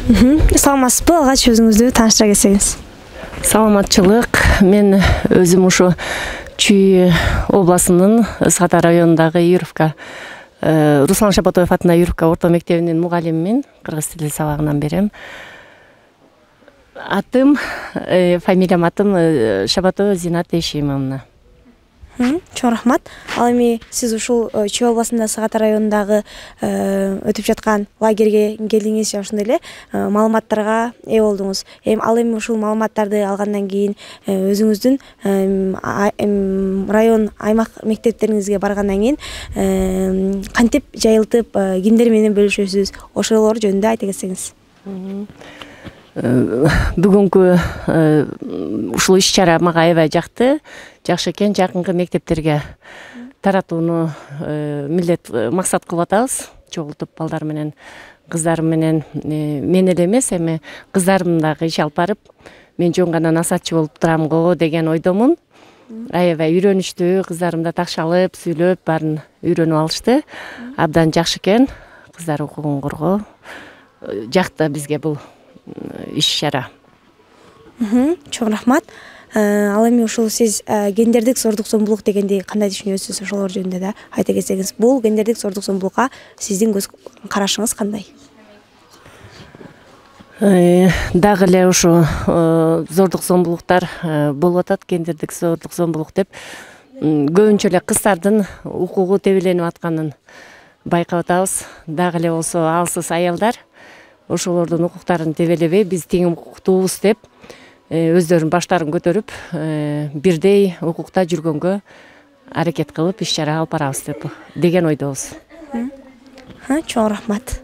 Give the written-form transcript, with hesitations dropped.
Саламатсызбы? Алгач өзүңүздү тааныштыра кетсеңиз. Саламатчылык. Мен өзүм ушу Чүй областынын Сата районундагы Юровка Руслан Шабатоев атындагы Юровка орто мектебинин мугалимимин. Кыргыз тили сабагынан берем. Фамилиям Шабатоева Зинат Эшимовна. Чоң рахмат. Ал эми сиз ушул Чүй областында Сагат районундагы өтүп жаткан лагерге келдиңиз же ошондой эле маалыматтарга ээ болдуңуз. Ал эми ушул маалыматтарды алгандан кийин өзүңүздүн район аймак мектептериңизге баргандан кийин кантип жайылтып кимдер менен бөлүшөсүз? Ошолор жөнүндө айта кетсеңиз. Бүгүнкү ушул иш-чара мага аябай жакты. Жакшы экен, жакынкы мектептерге таратууну милдет максат кылып атабыз. Чогултуп балдар менен, кыздар менен мен эле эмес, эми кыздарым дагы иш алып барып, мен жөн гана насаатчы болуп турам го деген ойдомун. Аябай үйрөнүчтүү, кыздарым да такшалып, сүйлөп, баарын үйрөнүп алышты. Абдан жакшы экен, кыздар укугун коргоо. Жакты бизге бул иш-чара. Чоң рахмат. Ал эми ушул сиз гендердик зордук зомбулук дегенди кандай түшүнөсүз? Ошолор жөнүндө да айта кетсеңиз. Бул гендердик зордук зомбулукка сиздин көз карашыңыз кандай? Дагы эле ушу зордук зомбулуктар болуп атат, гендердик зордук зомбулук деп. Көбүнчө эле кыздардын укугу тебеленип атканын байкап атабыз. Дагы эле болсо алсыз аялдар ошолордун укуктарын тебелебей, биз тең укуктуубуз деп өздөрүнүн баштарын көтөрүп, бирдей укукта жүргөнгө аракет кылып иш-чара алып барабыз деген ойдобуз. Чоң рахмат.